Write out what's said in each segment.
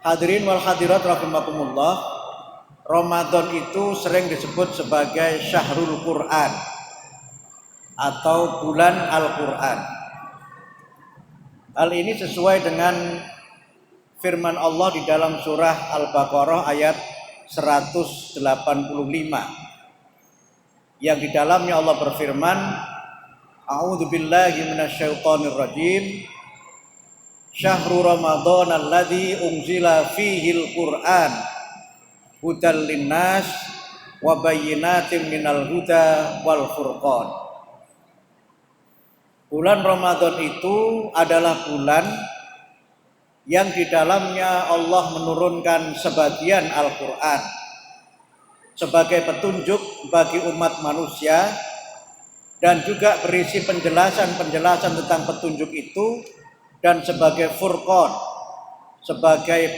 Hadirin wal hadirat rahimakumullah, Ramadan itu sering disebut sebagai Syahrul Quran atau bulan Al-Quran. Hal ini sesuai dengan firman Allah di dalam surah Al-Baqarah ayat 185 yang di dalamnya Allah berfirman, A'udzu billahi minasyaitonir rajim. Syahrul Ramadan alladzi unzila fihil Qur'an hudal linnas wa bayyinatin minal huda wal furqan. Bulan Ramadan itu adalah bulan yang di dalamnya Allah menurunkan sebagian Al-Qur'an sebagai petunjuk bagi umat manusia dan juga berisi penjelasan-penjelasan tentang petunjuk itu, dan sebagai furqan, sebagai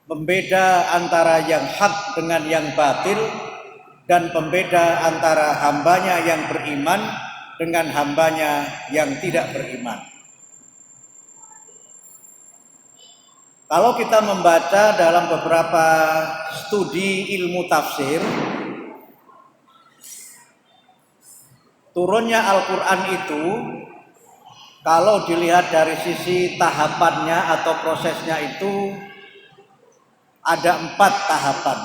pembeda antara yang hak dengan yang batil, dan pembeda antara hambanya yang beriman dengan hambanya yang tidak beriman. Kalau kita membaca dalam beberapa studi ilmu tafsir, turunnya Al-Quran itu kalau dilihat dari sisi tahapannya atau prosesnya itu ada 4 tahapan.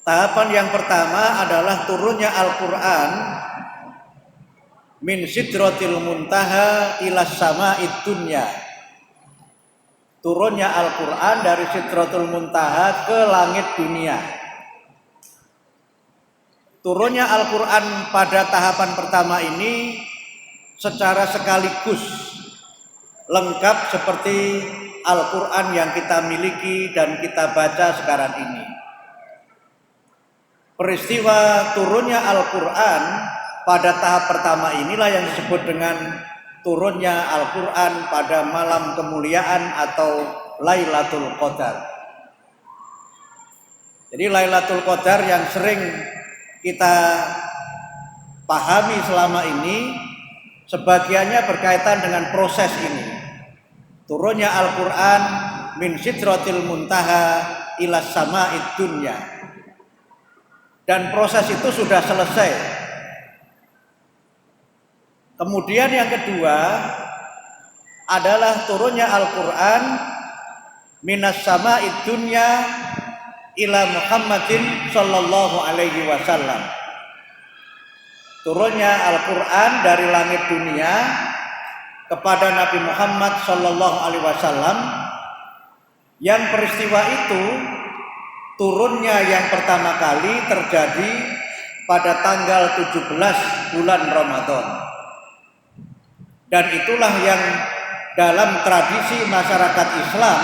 Tahapan yang pertama adalah turunnya Al-Quran min sidratil muntaha ila sama'id dunya. Turunnya Al-Quran dari sidratul muntaha ke langit dunia. Turunnya Al-Quran pada tahapan pertama ini secara sekaligus lengkap seperti Al-Quran yang kita miliki dan kita baca sekarang ini. Peristiwa turunnya Al-Quran pada tahap pertama inilah yang disebut dengan turunnya Al-Quran pada malam kemuliaan atau Lailatul Qadar. Jadi Lailatul Qadar yang sering kita pahami selama ini sebagiannya berkaitan dengan proses ini. Turunnya Al-Quran min sidratil muntaha ila sama'id dunya. Dan proses itu sudah selesai. Kemudian yang kedua adalah turunnya Al-Quran minas sama'id dunya ila Muhammadin sallallahu alaihi wasallam. Turunnya Al-Quran dari langit dunia kepada Nabi Muhammad sallallahu alaihi wasallam, yang peristiwa itu turunnya yang pertama kali terjadi pada tanggal 17 bulan Ramadan. Dan itulah yang dalam tradisi masyarakat Islam,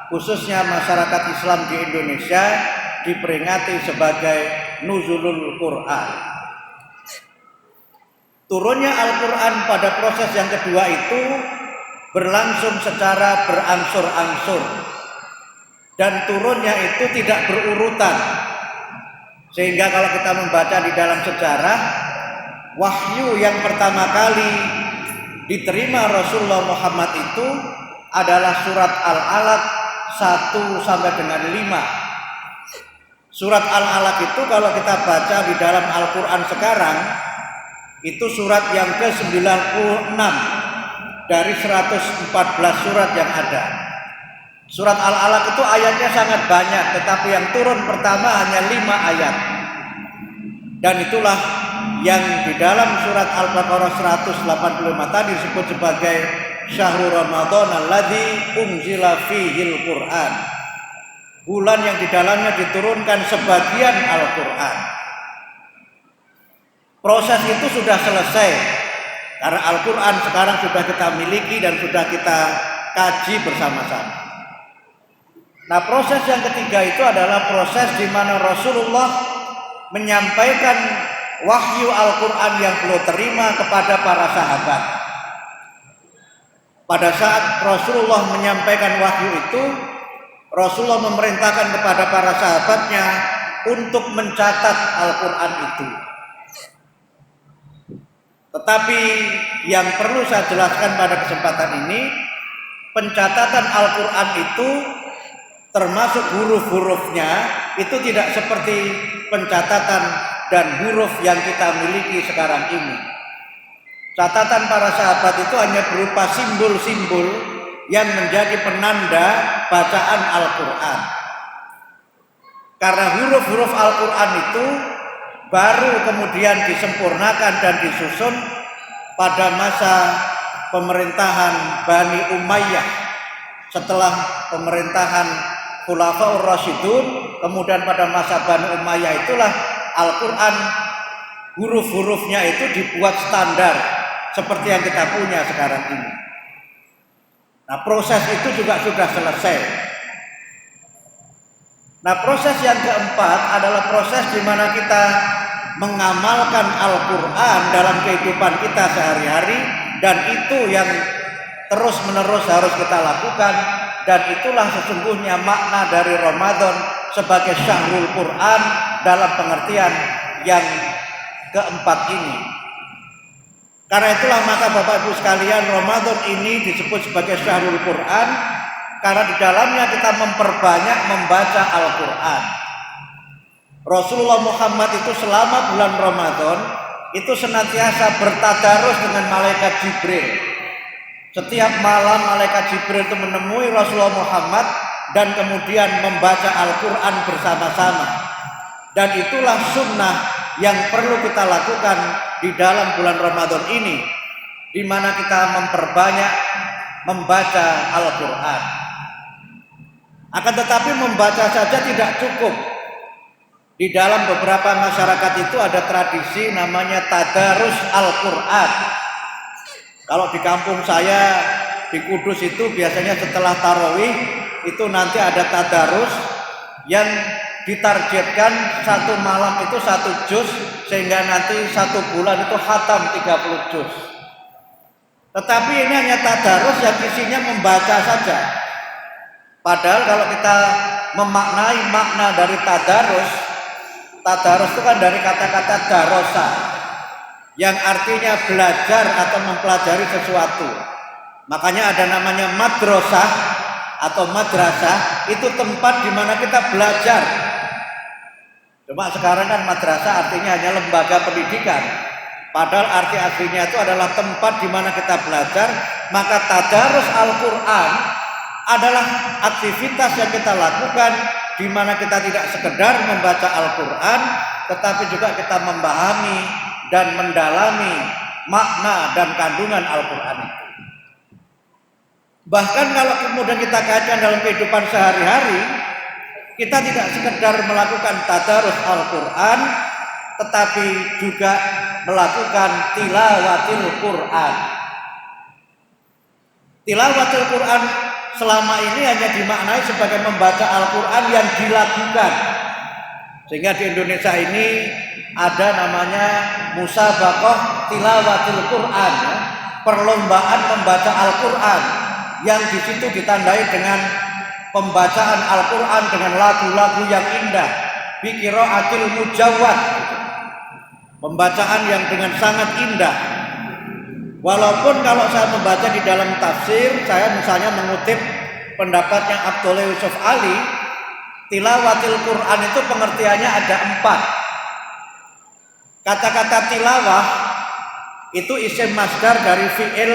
khususnya masyarakat Islam di Indonesia, diperingati sebagai Nuzulul Quran. Turunnya Al-Quran pada proses yang kedua itu berlangsung secara berangsur-angsur, dan turunnya itu tidak berurutan, sehingga kalau kita membaca di dalam sejarah, wahyu yang pertama kali diterima Rasulullah Muhammad itu adalah surat Al-Alaq 1 sampai dengan 5. Surat Al-Alaq itu kalau kita baca di dalam Al-Quran sekarang, itu surat yang ke-96 dari 114 surat yang ada. Surat Al-Alaq itu ayatnya sangat banyak, tetapi yang turun pertama hanya 5 ayat. Dan itulah yang di dalam surat Al-Baqarah 185 tadi disebut sebagai Syahrul Ramadan alladzi unzila fihil Qur'an. Bulan yang di dalamnya diturunkan sebagian Al-Quran. Proses itu sudah selesai karena Al-Quran sekarang sudah kita miliki dan sudah kita kaji bersama-sama. Nah, proses yang ketiga itu adalah proses di mana Rasulullah menyampaikan wahyu Al-Quran yang beliau terima kepada para sahabat. Pada saat Rasulullah menyampaikan wahyu itu, Rasulullah memerintahkan kepada para sahabatnya untuk mencatat Al-Quran itu. Tetapi yang perlu saya jelaskan pada kesempatan ini, pencatatan Al-Quran itu termasuk huruf-hurufnya itu tidak seperti pencatatan dan huruf yang kita miliki sekarang ini. Catatan para sahabat itu hanya berupa simbol-simbol yang menjadi penanda bacaan Al-Quran. Karena huruf-huruf Al-Quran itu baru kemudian disempurnakan dan disusun pada masa pemerintahan Bani Umayyah. Setelah pemerintahan Khulafaur Rasyidun, kemudian pada masa Bani Umayyah itulah Al-Quran huruf-hurufnya itu dibuat standar seperti yang kita punya sekarang ini. Nah, proses itu juga sudah selesai. Nah, proses yang keempat adalah proses di mana kita mengamalkan Al-Quran dalam kehidupan kita sehari-hari, dan itu yang terus-menerus harus kita lakukan, dan itulah sesungguhnya makna dari Ramadan sebagai syahrul Quran dalam pengertian yang keempat ini. Karena itulah maka Bapak Ibu sekalian, Ramadan ini disebut sebagai syahrul Quran karena di dalamnya kita memperbanyak membaca Al-Quran. Rasulullah Muhammad itu selama bulan Ramadan itu senantiasa bertadarus dengan malaikat Jibril. Setiap malam malaikat Jibril itu menemui Rasulullah Muhammad dan kemudian membaca Al-Quran bersama-sama. Dan itulah sunnah yang perlu kita lakukan di dalam bulan Ramadan ini, di mana kita memperbanyak membaca Al-Quran. Akan tetapi membaca saja tidak cukup. Di dalam beberapa masyarakat itu ada tradisi namanya tadarus Al-Quran. Kalau di kampung saya di Kudus itu biasanya setelah tarawih itu nanti ada tadarus yang ditargetkan satu malam itu 1 juz, sehingga nanti 1 bulan itu khatam 30 juz. Tetapi ini hanya tadarus yang isinya membaca saja. Padahal kalau kita memaknai makna dari tadarus itu kan dari kata-kata darosa yang artinya belajar atau mempelajari sesuatu. Makanya ada namanya madrasah atau madrasah, itu tempat di mana kita belajar. Cuma sekarang kan madrasah artinya hanya lembaga pendidikan. Padahal arti aslinya itu adalah tempat di mana kita belajar. Maka tadarus Al-Quran adalah aktivitas yang kita lakukan di mana kita tidak sekedar membaca Al-Quran, tetapi juga kita memahami dan mendalami makna dan kandungan Al-Quran itu. Bahkan kalau kemudian kita kaitkan dalam kehidupan sehari-hari, kita tidak sekedar melakukan tadarus Al-Quran, tetapi juga melakukan tilawatil Quran. Tilawatil Quran selama ini hanya dimaknai sebagai membaca Al-Quran yang dilakukan. Sehingga di Indonesia ini ada namanya musabaqah tilawatil Quran, perlombaan membaca Al-Quran, yang di situ ditandai dengan pembacaan Al-Quran dengan lagu-lagu yang indah, biqiraatil mujawwad, pembacaan yang dengan sangat indah. Walaupun kalau saya membaca di dalam tafsir, saya misalnya mengutip pendapatnya Abdullah Yusuf Ali, tilawatil Quran itu pengertiannya ada 4. Kata-kata tilawah itu isim masdar dari fi'il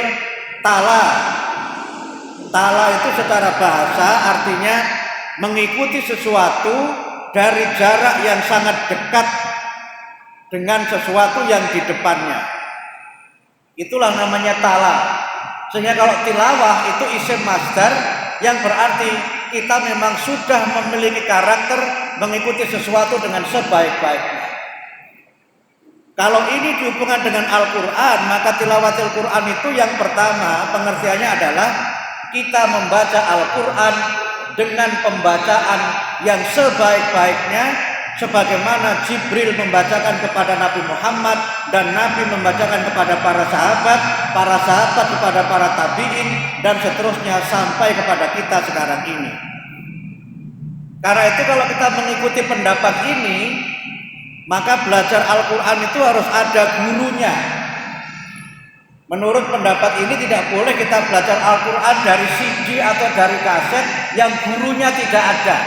tala. Tala itu secara bahasa artinya mengikuti sesuatu dari jarak yang sangat dekat dengan sesuatu yang di depannya. Itulah namanya tala. Sehingga kalau tilawah itu isim masdar yang berarti kita memang sudah memiliki karakter mengikuti sesuatu dengan sebaik-baiknya. Kalau ini dihubungkan dengan Al-Quran, maka tilawatil Quran itu yang pertama pengertiannya adalah kita membaca Al-Quran dengan pembacaan yang sebaik-baiknya, sebagaimana Jibril membacakan kepada Nabi Muhammad dan Nabi membacakan kepada para sahabat kepada para tabi'in, dan seterusnya sampai kepada kita sekarang ini. Karena itu kalau kita mengikuti pendapat ini, maka belajar Al-Quran itu harus ada gurunya. Menurut pendapat ini tidak boleh kita belajar Al-Quran dari CD atau dari kaset yang gurunya tidak ada.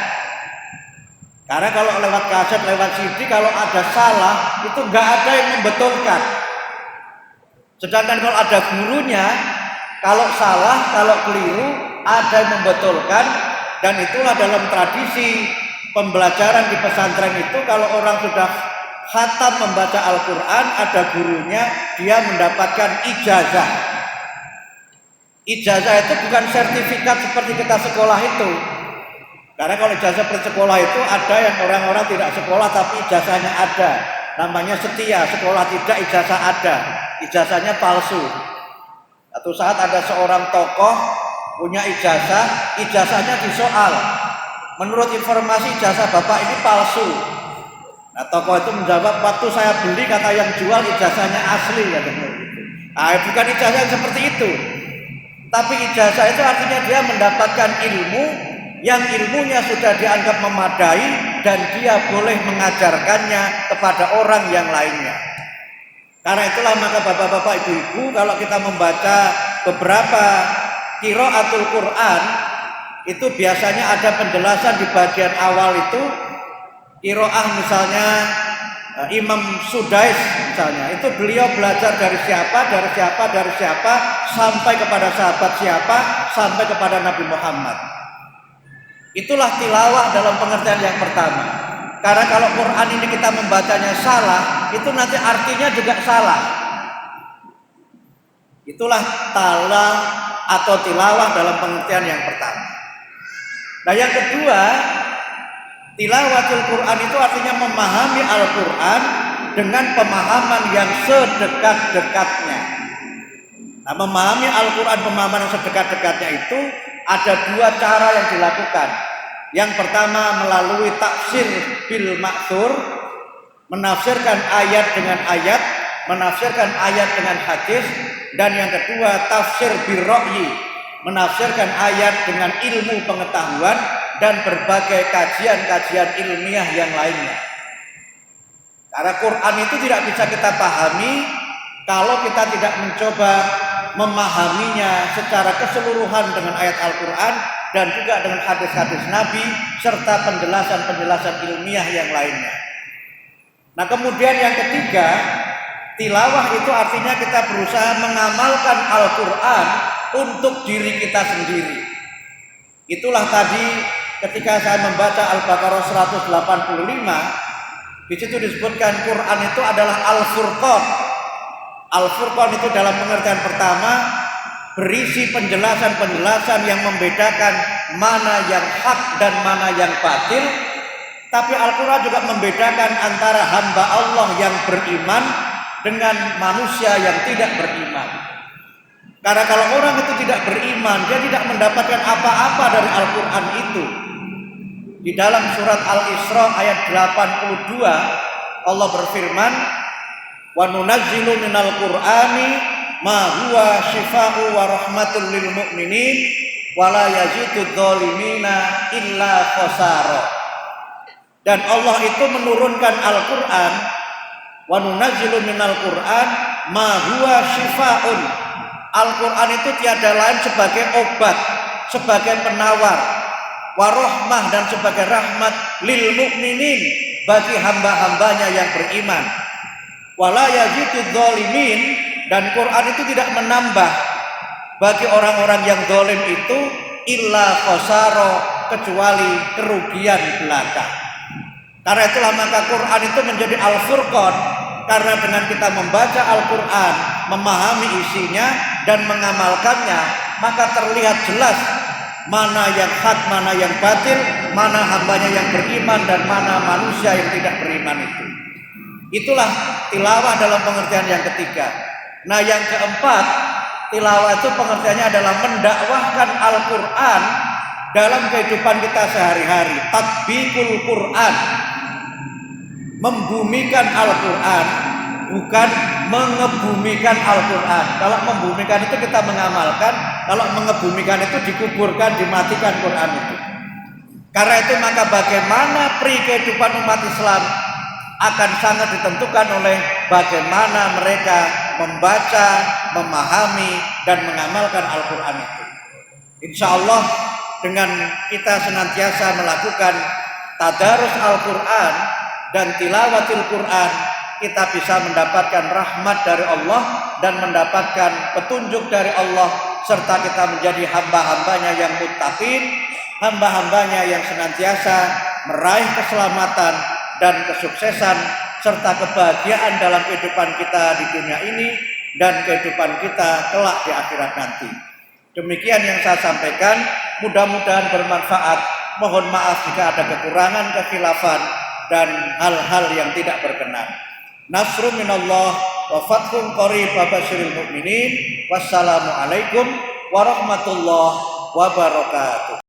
Karena kalau lewat kaset, lewat CD, kalau ada salah itu nggak ada yang membetulkan. Sedangkan kalau ada gurunya, kalau salah, kalau keliru, ada yang membetulkan. Dan itulah dalam tradisi pembelajaran di pesantren itu, kalau orang sudah khatam membaca Al-Quran, ada gurunya, dia mendapatkan ijazah. Ijazah itu bukan sertifikat seperti kita sekolah itu. Karena kalau ijazah sekolah itu ada yang orang-orang tidak sekolah tapi ijazahnya ada. Namanya setia, sekolah tidak, ijazah ada. Ijazahnya palsu. Satu saat ada seorang tokoh punya ijazah, ijazahnya disoal. Menurut informasi ijazah bapak ini palsu. Nah, tokoh itu menjawab, waktu saya beli kata yang jual ijazahnya asli, katanya. Nah, bukan ijazah yang seperti itu. Tapi ijazah itu artinya dia mendapatkan ilmu yang ilmunya sudah dianggap memadai dan dia boleh mengajarkannya kepada orang yang lainnya. Karena itulah maka bapak-bapak, ibu-ibu, kalau kita membaca beberapa qiraatul Quran, itu biasanya ada penjelasan di bagian awal itu. Qiraah misalnya Imam Sudais misalnya, itu beliau belajar dari siapa, sampai kepada sahabat siapa, sampai kepada Nabi Muhammad. Itulah tilawah dalam pengertian yang pertama. Karena kalau Quran ini kita membacanya salah, itu nanti artinya juga salah. Itulah tala atau tilawah dalam pengertian yang pertama. Nah, yang kedua, tilawatul Quran itu artinya memahami Al-Quran dengan pemahaman yang sedekat-dekatnya. Nah, memahami Al-Quran pemahaman yang sedekat-dekatnya itu ada dua cara yang dilakukan. Yang pertama melalui tafsir bil ma'thur, menafsirkan ayat dengan ayat, menafsirkan ayat dengan hadis. Dan yang kedua tafsir bil ra'yi, menafsirkan ayat dengan ilmu pengetahuan dan berbagai kajian-kajian ilmiah yang lainnya. Karena Quran itu tidak bisa kita pahami kalau kita tidak mencoba memahaminya secara keseluruhan dengan ayat Al-Quran dan juga dengan hadis-hadis Nabi serta penjelasan-penjelasan ilmiah yang lainnya. Nah, kemudian yang ketiga, tilawah itu artinya kita berusaha mengamalkan Al-Quran untuk diri kita sendiri. Itulah tadi ketika saya membaca Al-Baqarah 185, di situ disebutkan Quran itu adalah Al-Furqan. Al-Furqan itu dalam pengertian pertama berisi penjelasan-penjelasan yang membedakan mana yang hak dan mana yang batil. Tapi Al-Quran juga membedakan antara hamba Allah yang beriman dengan manusia yang tidak beriman. Karena kalau orang itu tidak beriman, dia tidak mendapatkan apa-apa dari Al-Quran itu. Di dalam surat Al-Isra ayat 82 Allah berfirman, wa nunazzilu minal Qur'ani ma huwa shifaa'u wa rahmatul lil mu'minin wa la yazidudz zalimina illa khasara. Dan Allah itu menurunkan Al-Qur'an, wa nunazzilu minal Qur'an ma huwa shifaa'un. Al-Qur'an itu tiada lain sebagai obat, sebagai penawar, wa rahmah dan sebagai rahmat lil mu'minin bagi hamba-hambanya yang beriman. Wala yazidudz zalimin, dan Quran itu tidak menambah bagi orang-orang yang zalim itu illa khasara, kecuali kerugian belaka. Karena itulah maka Quran itu menjadi Al-Furqan, karena dengan kita membaca Al-Quran, memahami isinya dan mengamalkannya, maka terlihat jelas mana yang hak, mana yang batil, mana hambanya yang beriman dan mana manusia yang tidak beriman itu. Itulah tilawah dalam pengertian yang ketiga. Nah, yang keempat, tilawah itu pengertiannya adalah mendakwahkan Al-Quran dalam kehidupan kita sehari-hari. Tatbiqul Quran, membumikan Al-Quran, bukan mengebumikan Al-Quran. Kalau membumikan itu kita mengamalkan, kalau mengebumikan itu dikuburkan, dimatikan Quran itu. Karena itu maka bagaimana pri kehidupan umat Islam akan sangat ditentukan oleh bagaimana mereka membaca, memahami, dan mengamalkan Al-Quran itu. Insya Allah dengan kita senantiasa melakukan tadarus Al-Quran dan tilawatil Quran, kita bisa mendapatkan rahmat dari Allah dan mendapatkan petunjuk dari Allah, serta kita menjadi hamba-hambanya yang muttaqin, hamba-hambanya yang senantiasa meraih keselamatan dan kesuksesan serta kebahagiaan dalam kehidupan kita di dunia ini dan kehidupan kita kelak di akhirat nanti. Demikian yang saya sampaikan, mudah-mudahan bermanfaat. Mohon maaf jika ada kekurangan, kekhilafan, dan hal-hal yang tidak berkenan. Nasrun minallah wa fathun qarib wa basyiril mu'minin. Wassalamualaikum warahmatullahi wabarakatuh.